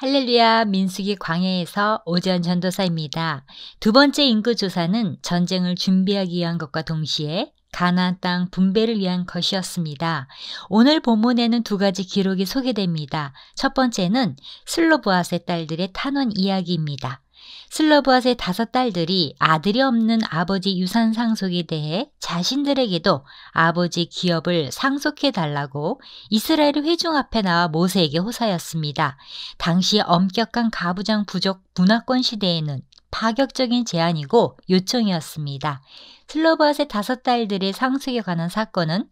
할렐루야, 민수기 광야에서 오지연 전도사입니다. 두 번째 인구 조사는 전쟁을 준비하기 위한 것과 동시에 가나안 땅 분배를 위한 것이었습니다. 오늘 본문에는 두 가지 기록이 소개됩니다. 첫 번째는 슬로브앗의 딸들의 탄원 이야기입니다. 슬로브앗의 5딸들이 아들이 없는 아버지 유산 상속에 대해 자신들에게도 아버지 기업을 상속해달라고 이스라엘 회중 앞에 나와 모세에게 호사였습니다. 당시 엄격한 가부장 부족 문화권 시대에는 파격적인 제안이고 요청이었습니다. 슬로브앗의 5딸들의 상속에 관한 사건은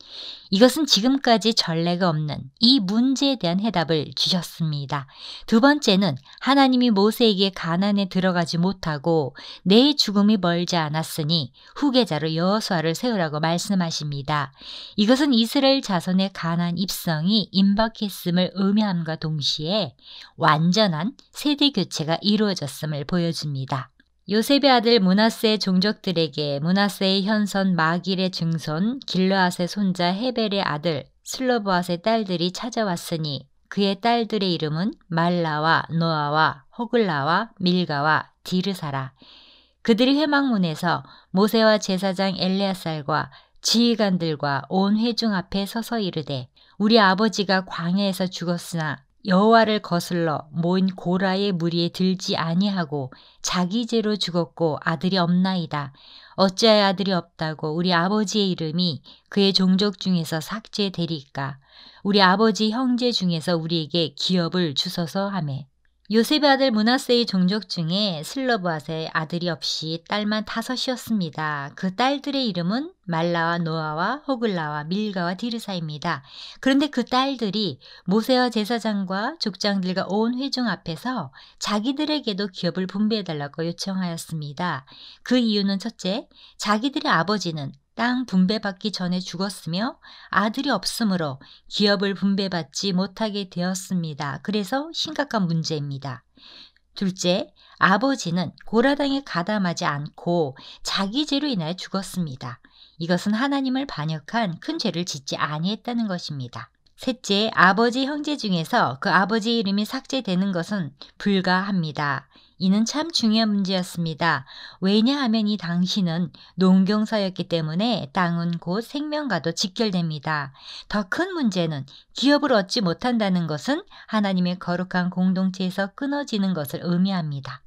이것은 지금까지 전례가 없는 이 문제에 대한 해답을 주셨습니다. 두 번째는 하나님이 모세에게 가나안에 들어가지 못하고 내 죽음이 멀지 않았으니 후계자로 여호수아를 세우라고 말씀하십니다. 이것은 이스라엘 자손의 가나안 입성이 임박했음을 의미함과 동시에 완전한 세대 교체가 이루어졌음을 보여줍니다. 요셉의 아들 므낫세의 종족들에게 므낫세의 현선 마길의 증손 길르앗의 손자 헤벨의 아들 슬로브앗의 딸들이 찾아왔으니 그의 딸들의 이름은 말라와 노아와 호글라와 밀가와 디르사라. 그들이 회막문에서 모세와 제사장 엘레아살과 지휘관들과 온 회중 앞에 서서 이르되 우리 아버지가 광야에서 죽었으나 여호와를 거슬러 모인 고라의 무리에 들지 아니하고 자기 죄로 죽었고 아들이 없나이다. 어찌하여 아들이 없다고 우리 아버지의 이름이 그의 종족 중에서 삭제되리까? 우리 아버지 형제 중에서 우리에게 기업을 주소서 하매. 요셉의 아들 므낫세의 종족 중에 슬로브앗의 아들이 없이 딸만 5이었습니다. 그 딸들의 이름은 말라와 노아와 호글라와 밀가와 디르사입니다. 그런데 그 딸들이 모세와 제사장과 족장들과 온 회중 앞에서 자기들에게도 기업을 분배해달라고 요청하였습니다. 그 이유는 첫째, 자기들의 아버지는 땅 분배받기 전에 죽었으며 아들이 없으므로 기업을 분배받지 못하게 되었습니다. 그래서 심각한 문제입니다. 둘째, 아버지는 고라당에 가담하지 않고 자기 죄로 인하여 죽었습니다. 이것은 하나님을 반역한 큰 죄를 짓지 아니했다는 것입니다. 셋째, 아버지 형제 중에서 그 아버지 이름이 삭제되는 것은 불가합니다. 이는 참 중요한 문제였습니다. 왜냐하면 이 당시는 농경사였기 때문에 땅은 곧 생명과도 직결됩니다. 더 큰 문제는 기업을 얻지 못한다는 것은 하나님의 거룩한 공동체에서 끊어지는 것을 의미합니다.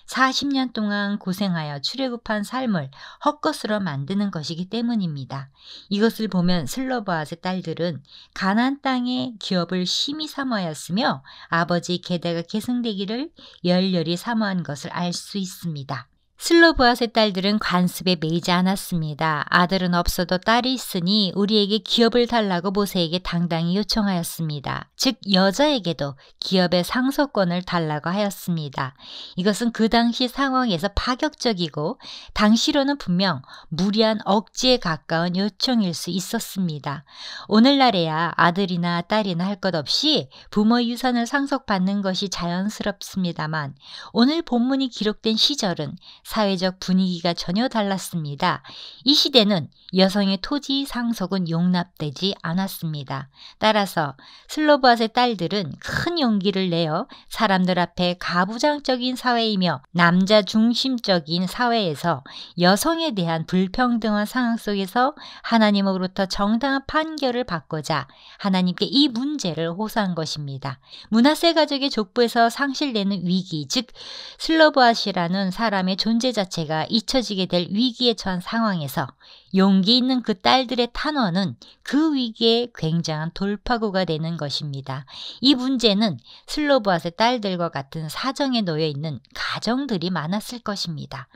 40년 동안 고생하여 출애굽한 삶을 헛것으로 만드는 것이기 때문입니다. 이것을 보면 슬로브앗의 딸들은 가나안 땅의 기업을 심히 사모하였으며 아버지 계대가 계승되기를 열렬히 사모한 것을 알 수 있습니다. 슬로브앗의 딸들은 관습에 매이지 않았습니다. 아들은 없어도 딸이 있으니 우리에게 기업을 달라고 모세에게 당당히 요청하였습니다. 즉 여자에게도 기업의 상속권을 달라고 하였습니다. 이것은 그 당시 상황에서 파격적이고 당시로는 분명 무리한 억지에 가까운 요청일 수 있었습니다. 오늘날에야 아들이나 딸이나 할 것 없이 부모의 유산을 상속받는 것이 자연스럽습니다만 오늘 본문이 기록된 시절은 사회적 분위기가 전혀 달랐습니다. 이 시대는 여성의 토지 상속은 용납되지 않았습니다. 따라서 슬로브앗의 딸들은 큰 용기를 내어 사람들 앞에 가부장적인 사회이며 남자 중심적인 사회에서 여성에 대한 불평등한 상황 속에서 하나님으로부터 정당한 판결을 받고자 하나님께 이 문제를 호소한 것입니다. 므낫세 가족의 족보에서 상실되는 위기, 즉 슬로브앗이라는 사람의 존재 자체가 잊혀지게 될 위기에 처한 상황에서 용기 있는 그 딸들의 탄원은 그 위기에 굉장한 돌파구가 되는 것입니다. 이 문제는 슬로브앗의 딸들과 같은 사정에 놓여 있는 가정들이 많았을 것입니다.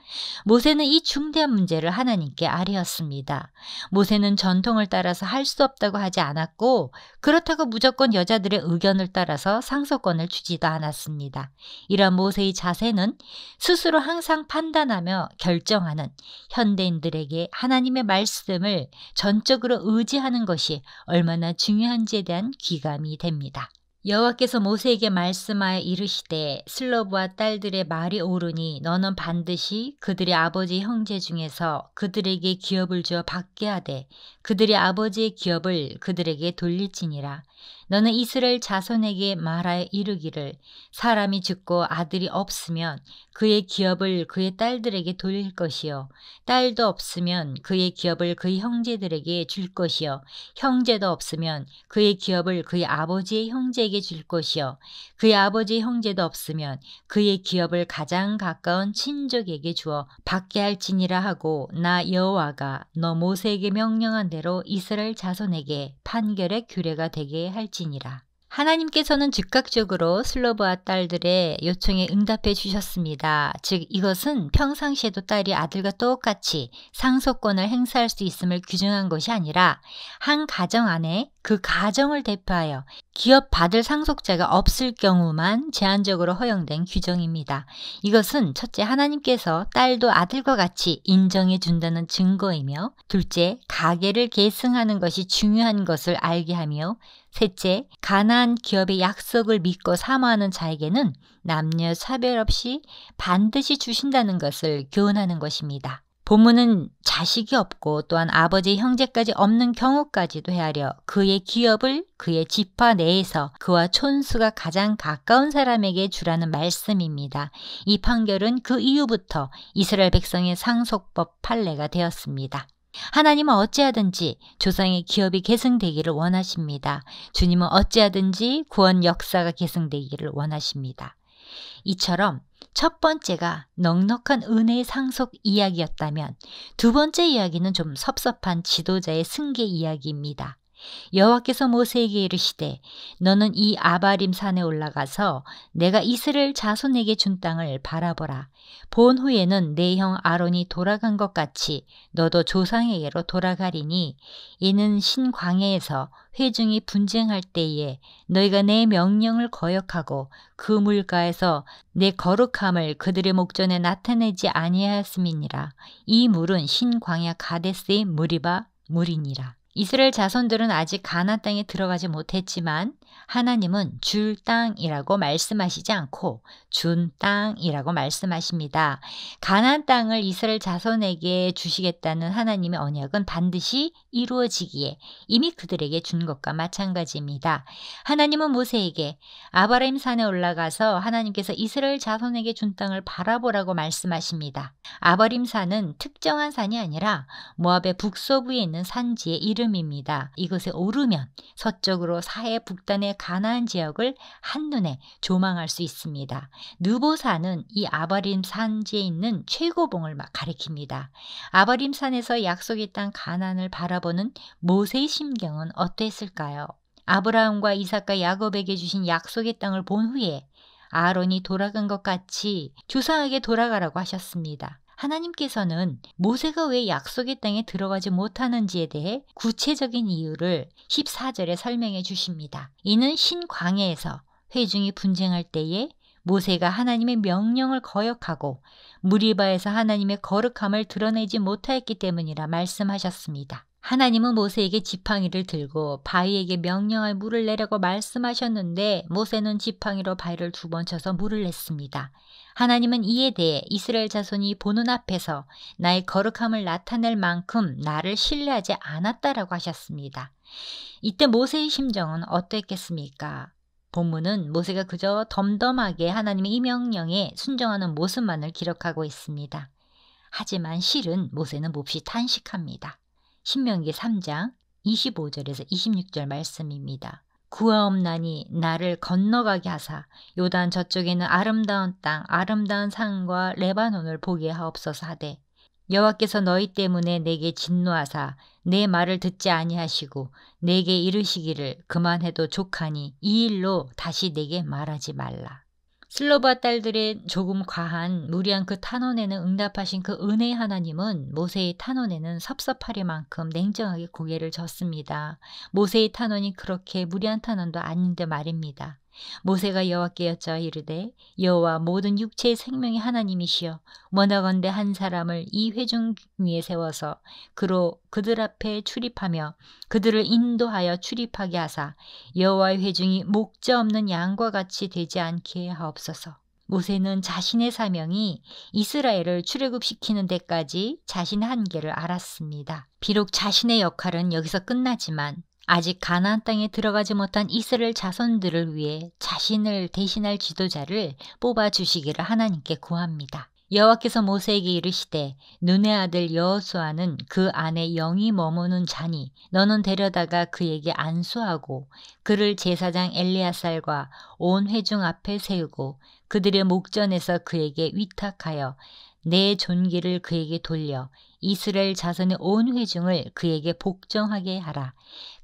모세는 이 중대한 문제를 하나님께 아뢰었습니다. 모세는 전통을 따라서 할 수 없다고 하지 않았고 그렇다고 무조건 여자들의 의견을 따라서 상속권을 주지도 않았습니다. 이런 모세의 자세는 스스로 항상 판단하며 결정하는 현대인들에게 하나님의 말씀을 전적으로 의지하는 것이 얼마나 중요한지에 대한 귀감이 됩니다. 여호와께서 모세에게 말씀하여 이르시되 슬로브와 딸들의 말이 옳으니 너는 반드시 그들의 아버지 형제 중에서 그들에게 기업을 주어 받게 하되 그들의 아버지의 기업을 그들에게 돌릴지니라. 너는 이스라엘 자손에게 말하여 이르기를 사람이 죽고 아들이 없으면 그의 기업을 그의 딸들에게 돌릴 것이요 딸도 없으면 그의 기업을 그의 형제들에게 줄 것이요 형제도 없으면 그의 기업을 그의 아버지의 형제에게 줄 것이요 그의 아버지의 형제도 없으면 그의 기업을 가장 가까운 친족에게 주어 받게 할지니라 하고 나 여호와가 너 모세에게 명령한 대로 이스라엘 자손에게 판결의 규례가 되게 할지니라. 하나님께서는 즉각적으로 슬로브와 딸들의 요청에 응답해 주셨습니다. 즉 이것은 평상시에도 딸이 아들과 똑같이 상속권을 행사할 수 있음을 규정한 것이 아니라 한 가정 안에 그 가정을 대표하여 기업 받을 상속자가 없을 경우만 제한적으로 허용된 규정입니다. 이것은 첫째 하나님께서 딸도 아들과 같이 인정해 준다는 증거이며 둘째 가계를 계승하는 것이 중요한 것을 알게 하며 셋째, 가나안 기업의 약속을 믿고 사모하는 자에게는 남녀 차별 없이 반드시 주신다는 것을 교훈하는 것입니다. 본문은 자식이 없고 또한 아버지 형제까지 없는 경우까지도 헤아려 그의 기업을 그의 지파 내에서 그와 촌수가 가장 가까운 사람에게 주라는 말씀입니다. 이 판결은 그 이후부터 이스라엘 백성의 상속법 판례가 되었습니다. 하나님은 어찌하든지 조상의 기업이 계승되기를 원하십니다. 주님은 어찌하든지 구원 역사가 계승되기를 원하십니다. 이처럼 첫 번째가 넉넉한 은혜의 상속 이야기였다면 두 번째 이야기는 좀 섭섭한 지도자의 승계 이야기입니다. 여호와께서 모세에게 이르시되 너는 이 아바림 산에 올라가서 내가 이스라엘 자손에게 준 땅을 바라보라. 본 후에는 내 형 아론이 돌아간 것 같이 너도 조상에게로 돌아가리니 이는 신광야에서 회중이 분쟁할 때에 너희가 내 명령을 거역하고 그 물가에서 내 거룩함을 그들의 목전에 나타내지 아니하였음이니라. 이 물은 신광야 가데스의 무리바 물이니라. 이스라엘 자손들은 아직 가나안 땅에 들어가지 못했지만 하나님은 줄 땅이라고 말씀하시지 않고 준 땅이라고 말씀하십니다. 가나안 땅을 이스라엘 자손에게 주시겠다는 하나님의 언약은 반드시 이루어지기에 이미 그들에게 준 것과 마찬가지입니다. 하나님은 모세에게 아바림 산에 올라가서 하나님께서 이스라엘 자손에게 준 땅을 바라보라고 말씀하십니다. 아바림 산은 특정한 산이 아니라 모압의 북서부에 있는 산지의 이름입니다. 이것에 오르면 서쪽으로 사해 북단의 가나안 지역을 한눈에 조망할 수 있습니다. 느보산은 이 아바림 산지에 있는 최고봉을 가리킵니다. 아바림 산에서 약속의 땅 가나안을 바라보는 모세의 심경은 어땠을까요? 아브라함과 이삭과 야곱에게 주신 약속의 땅을 본 후에 아론이 돌아간 것 같이 조상에게 돌아가라고 하셨습니다. 하나님께서는 모세가 왜 약속의 땅에 들어가지 못하는지에 대해 구체적인 이유를 14절에 설명해 주십니다. 이는 신광야에서 회중이 분쟁할 때에 모세가 하나님의 명령을 거역하고 무리바에서 하나님의 거룩함을 드러내지 못하였기 때문이라 말씀하셨습니다. 하나님은 모세에게 지팡이를 들고 바위에게 명령할 물을 내라고 말씀하셨는데 모세는 지팡이로 바위를 2번 쳐서 물을 냈습니다. 하나님은 이에 대해 이스라엘 자손이 보는 앞에서 나의 거룩함을 나타낼 만큼 나를 신뢰하지 않았다라고 하셨습니다. 이때 모세의 심정은 어땠겠습니까? 본문은 모세가 그저 덤덤하게 하나님의 이 명령에 순종하는 모습만을 기록하고 있습니다. 하지만 실은 모세는 몹시 탄식합니다. 신명기 3장 25절에서 26절 말씀입니다. 구하옵나니 나를 건너가게 하사 요단 저쪽에는 아름다운 땅 아름다운 산과 레바논을 보게 하옵소서 하되 여호와께서 너희 때문에 내게 진노하사 내 말을 듣지 아니하시고 내게 이르시기를 그만해도 족하니 이 일로 다시 내게 말하지 말라. 슬로바 딸들의 조금 과한 무리한 그 탄원에는 응답하신 그 은혜의 하나님은 모세의 탄원에는 섭섭하리만큼 냉정하게 고개를 젓습니다. 모세의 탄원이 그렇게 무리한 탄원도 아닌데 말입니다. 모세가 여호와께 여쭈어 이르되 여호와 모든 육체의 생명의 하나님이시여 원하건대 한 사람을 이 회중 위에 세워서 그로 그들 앞에 출입하며 그들을 인도하여 출입하게 하사 여호와의 회중이 목자 없는 양과 같이 되지 않게 하옵소서. 모세는 자신의 사명이 이스라엘을 출애굽시키는 데까지 자신의 한계를 알았습니다. 비록 자신의 역할은 여기서 끝나지만 아직 가나안 땅에 들어가지 못한 이스라엘 자손들을 위해 자신을 대신할 지도자를 뽑아주시기를 하나님께 구합니다. 여호와께서 모세에게 이르시되 눈의 아들 여호수아는 그 안에 영이 머무는 자니 너는 데려다가 그에게 안수하고 그를 제사장 엘리야살과 온 회중 앞에 세우고 그들의 목전에서 그에게 위탁하여 내 존귀를 그에게 돌려 이스라엘 자손의 온 회중을 그에게 복종하게 하라.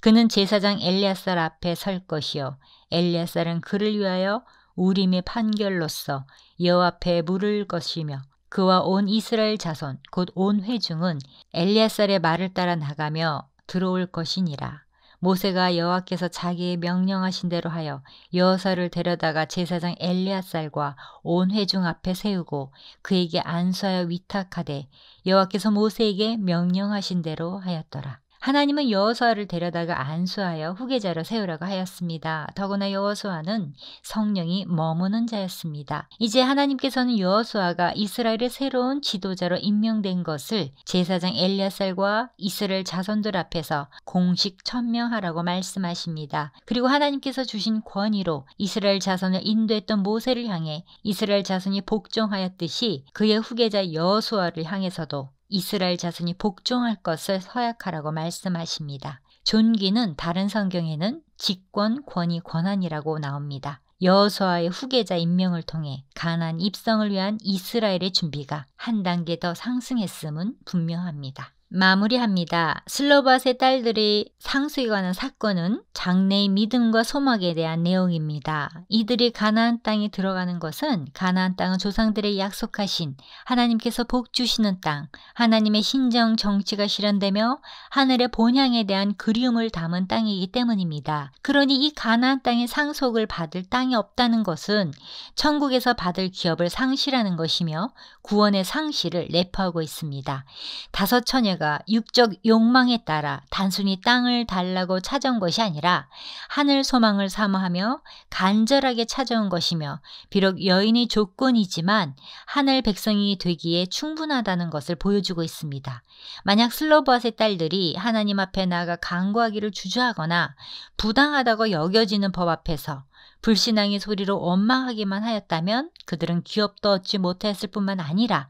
그는 제사장 엘리야살 앞에 설 것이요 엘리야살은 그를 위하여 우림의 판결로서 여호와 앞에 물을 것이며 그와 온 이스라엘 자손 곧 온 회중은 엘리야살의 말을 따라 나가며 들어올 것이니라. 모세가 여호와께서 자기의 명령하신 대로 하여 여호수아를 데려다가 제사장 엘리야살과 온 회중 앞에 세우고 그에게 안수하여 위탁하되 여호와께서 모세에게 명령하신 대로 하였더라. 하나님은 여호수아를 데려다가 안수하여 후계자로 세우라고 하였습니다. 더구나 여호수아는 성령이 머무는 자였습니다. 이제 하나님께서는 여호수아가 이스라엘의 새로운 지도자로 임명된 것을 제사장 엘리야살과 이스라엘 자손들 앞에서 공식 천명하라고 말씀하십니다. 그리고 하나님께서 주신 권위로 이스라엘 자손을 인도했던 모세를 향해 이스라엘 자손이 복종하였듯이 그의 후계자 여호수아를 향해서도 이스라엘 자손이 복종할 것을 서약하라고 말씀하십니다. 존귀는 다른 성경에는 직권, 권위, 권한이라고 나옵니다. 여호수아의 후계자 임명을 통해 가나안 입성을 위한 이스라엘의 준비가 한 단계 더 상승했음은 분명합니다. 마무리합니다. 슬로밧의 딸들의 상속에 관한 사건은 장래의 믿음과 소망에 대한 내용입니다. 이들이 가나안 땅에 들어가는 것은 가나안 땅은 조상들의 약속하신 하나님께서 복 주시는 땅, 하나님의 신정 정치가 실현되며 하늘의 본향에 대한 그리움을 담은 땅이기 때문입니다. 그러니 이 가나안 땅의 상속을 받을 땅이 없다는 것은 천국에서 받을 기업을 상실하는 것이며 구원의 상실을 내포하고 있습니다. 다섯 처녀가 육적 욕망에 따라 단순히 땅을 달라고 찾아온 것이 아니라 하늘 소망을 사모하며 간절하게 찾아온 것이며 비록 여인의 조건이지만 하늘 백성이 되기에 충분하다는 것을 보여주고 있습니다. 만약 슬로밧의 딸들이 하나님 앞에 나아가 간구하기를 주저하거나 부당하다고 여겨지는 법 앞에서 불신앙의 소리로 원망하기만 하였다면 그들은 기업도 얻지 못했을 뿐만 아니라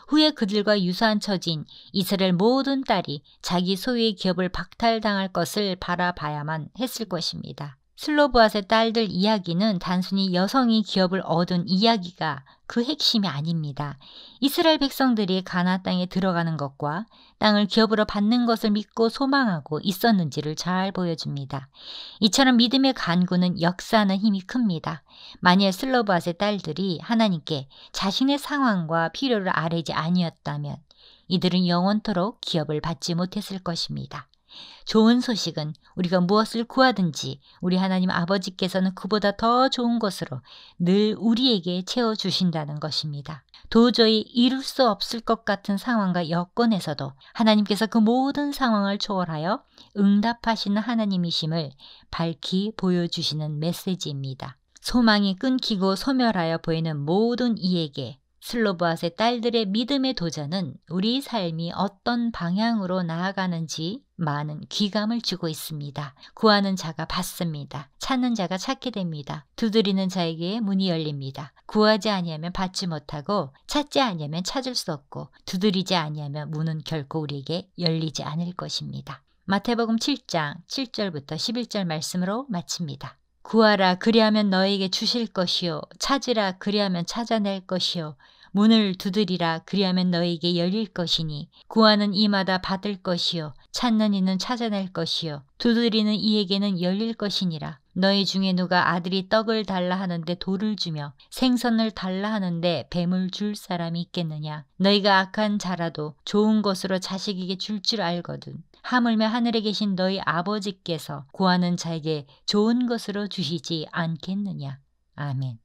후에 그들과 유사한 처지인 이스라엘 모든 딸이 자기 소유의 기업을 박탈당할 것을 바라봐야만 했을 것입니다. 슬로브앗의 딸들 이야기는 단순히 여성이 기업을 얻은 이야기가 그 핵심이 아닙니다. 이스라엘 백성들이 가나안 땅에 들어가는 것과 땅을 기업으로 받는 것을 믿고 소망하고 있었는지를 잘 보여줍니다. 이처럼 믿음의 간구는 역사하는 힘이 큽니다. 만일 슬로브앗의 딸들이 하나님께 자신의 상황과 필요를 아뢰지 아니었다면 이들은 영원토록 기업을 받지 못했을 것입니다. 좋은 소식은 우리가 무엇을 구하든지 우리 하나님 아버지께서는 그보다 더 좋은 것으로 늘 우리에게 채워주신다는 것입니다. 도저히 이룰 수 없을 것 같은 상황과 여건에서도 하나님께서 그 모든 상황을 초월하여 응답하시는 하나님이심을 밝히 보여주시는 메시지입니다. 소망이 끊기고 소멸하여 보이는 모든 이에게 슬로브앗의 딸들의 믿음의 도전은 우리 삶이 어떤 방향으로 나아가는지 많은 귀감을 주고 있습니다. 구하는 자가 받습니다. 찾는 자가 찾게 됩니다. 두드리는 자에게 문이 열립니다. 구하지 아니하면 받지 못하고 찾지 아니하면 찾을 수 없고 두드리지 아니하면 문은 결코 우리에게 열리지 않을 것입니다. 마태복음 7장 7절부터 11절 말씀으로 마칩니다. 구하라 그리하면 너에게 주실 것이요 찾으라 그리하면 찾아낼 것이요 문을 두드리라 그리하면 너에게 열릴 것이니 구하는 이마다 받을 것이요 찾는 이는 찾아낼 것이요 두드리는 이에게는 열릴 것이니라. 너희 중에 누가 아들이 떡을 달라 하는데 돌을 주며 생선을 달라 하는데 뱀을 줄 사람이 있겠느냐? 너희가 악한 자라도 좋은 것으로 자식에게 줄 알거든. 하물며 하늘에 계신 너희 아버지께서 구하는 자에게 좋은 것으로 주시지 않겠느냐? 아멘.